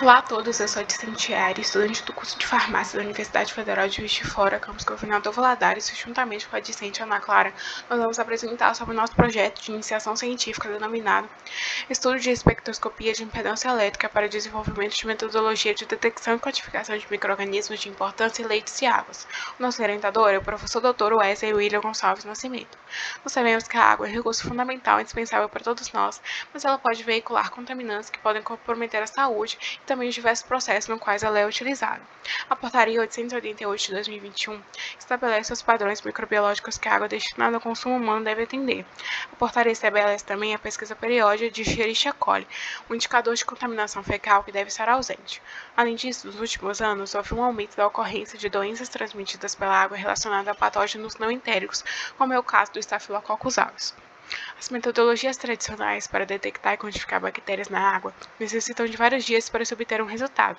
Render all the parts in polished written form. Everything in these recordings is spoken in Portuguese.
Olá a todos, eu sou a Vicentiária, estudante do curso de farmácia da Universidade Federal de Juiz de Fora, campus Governador Valadares, e juntamente com a discente Ana Clara, nós vamos apresentar sobre o nosso projeto de iniciação científica denominado Estudo de Espectroscopia de Impedância Elétrica para o Desenvolvimento de Metodologia de Detecção e Quantificação de Micro-organismos de Importância em Leites e Águas. O nosso orientador é o professor Dr. Wesley William Gonçalves Nascimento. Nós sabemos que a água é um recurso fundamental e indispensável para todos nós, mas ela pode veicular contaminantes que podem comprometer a saúde e também os diversos processos no quais ela é utilizada. A Portaria 888 de 2021 estabelece os padrões microbiológicos que a água destinada ao consumo humano deve atender. A portaria estabelece também a pesquisa periódica de Escherichia coli, um indicador de contaminação fecal que deve estar ausente. Além disso, nos últimos anos, houve um aumento da ocorrência de doenças transmitidas pela água relacionadas a patógenos não entéricos, como é o caso do Staphylococcus aureus. As metodologias tradicionais para detectar e quantificar bactérias na água necessitam de vários dias para se obter um resultado,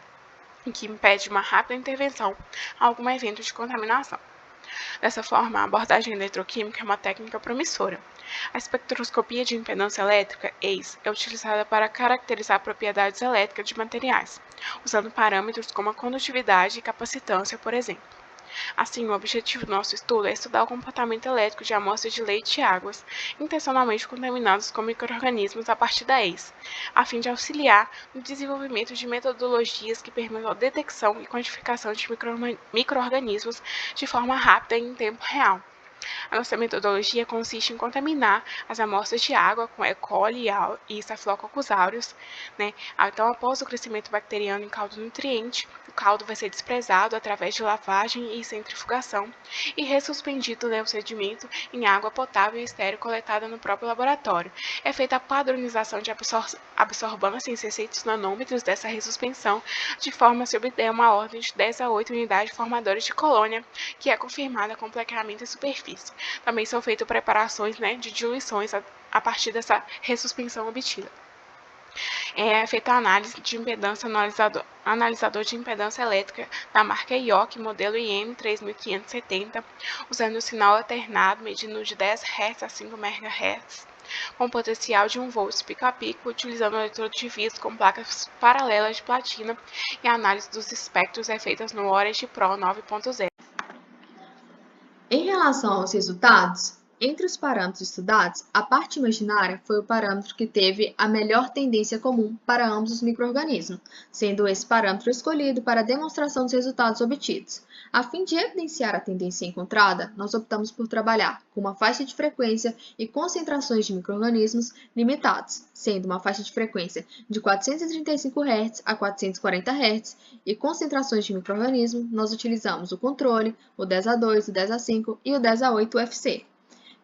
o que impede uma rápida intervenção a algum evento de contaminação. Dessa forma, a abordagem eletroquímica é uma técnica promissora. A espectroscopia de impedância elétrica, EIS, é utilizada para caracterizar propriedades elétricas de materiais, usando parâmetros como a condutividade e capacitância, por exemplo. Assim, o objetivo do nosso estudo é estudar o comportamento elétrico de amostras de leite e águas intencionalmente contaminadas com micro-organismos a partir da EIS, a fim de auxiliar no desenvolvimento de metodologias que permitam a detecção e quantificação de micro-organismos de forma rápida e em tempo real. A nossa metodologia consiste em contaminar as amostras de água com E. coli e Staphylococcus aureus, né? Então, após o crescimento bacteriano em caldo nutriente, o caldo vai ser desprezado através de lavagem e centrifugação e ressuspendido, né, o sedimento em água potável e estéril coletada no próprio laboratório. É feita a padronização de absorbantes em 600 nanômetros dessa ressuspensão, de forma a se obter uma ordem de 10 a 8 unidades formadoras de colônia, que é confirmada com plaqueamento em superfície. Também são feitas preparações, né, de diluições a partir dessa ressuspensão obtida. É feita a análise de impedância no analisador de impedância elétrica da marca IOC, modelo IM 3570, usando o sinal alternado medindo de 10 Hz a 5 MHz, com potencial de 1 volt pico a pico, utilizando eletrodo de vidro com placas paralelas de platina, e a análise dos espectros é feita no Orange Pro 9.0. Em relação aos resultados, entre os parâmetros estudados, a parte imaginária foi o parâmetro que teve a melhor tendência comum para ambos os micro-organismos, sendo esse parâmetro escolhido para a demonstração dos resultados obtidos. A fim de evidenciar a tendência encontrada, nós optamos por trabalhar com uma faixa de frequência e concentrações de micro-organismos limitados, sendo uma faixa de frequência de 435 Hz a 440 Hz, e concentrações de micro-organismos, nós utilizamos o controle, o 10A2, o 10A5 e o 10A8 UFC.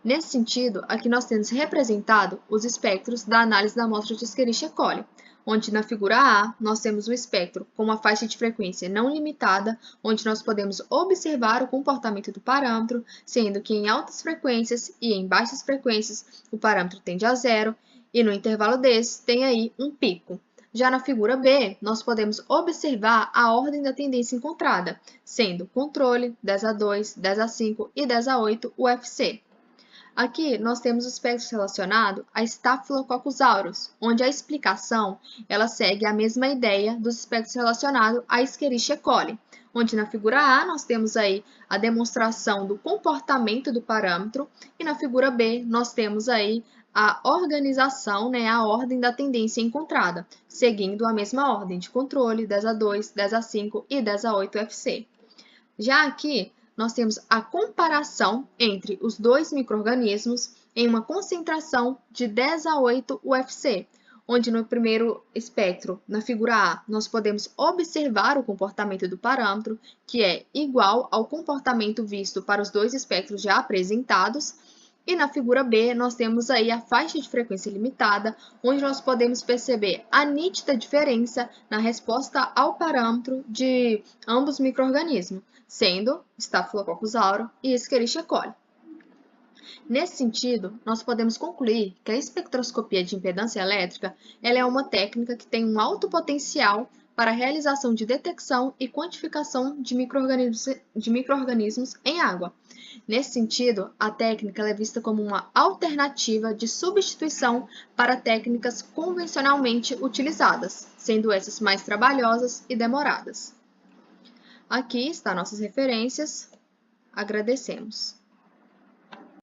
Nesse sentido, aqui nós temos representado os espectros da análise da amostra de Escherichia coli, onde na figura A nós temos o espectro com uma faixa de frequência não limitada, onde nós podemos observar o comportamento do parâmetro, sendo que em altas frequências e em baixas frequências o parâmetro tende a zero, e no intervalo desse tem aí um pico. Já na figura B, nós podemos observar a ordem da tendência encontrada, sendo controle, 10A2, 10A5 e 10A8 UFC. Aqui nós temos o espectro relacionado a Staphylococcus aureus, onde a explicação ela segue a mesma ideia dos espectros relacionados a Escherichia coli, onde na figura A nós temos aí a demonstração do comportamento do parâmetro e na figura B nós temos aí a organização, né, a ordem da tendência encontrada, seguindo a mesma ordem de controle, 10A2, 10A5 e 10A8 FC. Já aqui, nós temos a comparação entre os dois micro-organismos em uma concentração de 10A8 UFC, onde no primeiro espectro, na figura A, nós podemos observar o comportamento do parâmetro, que é igual ao comportamento visto para os dois espectros já apresentados, e na figura B, nós temos aí a faixa de frequência limitada, onde nós podemos perceber a nítida diferença na resposta ao parâmetro de ambos os micro-organismos, sendo Staphylococcus aureus e Escherichia coli. Nesse sentido, nós podemos concluir que a espectroscopia de impedância elétrica ela é uma técnica que tem um alto potencial para a realização de detecção e quantificação de micro-organismos em água. Nesse sentido, a técnica é vista como uma alternativa de substituição para técnicas convencionalmente utilizadas, sendo essas mais trabalhosas e demoradas. Aqui estão nossas referências. Agradecemos.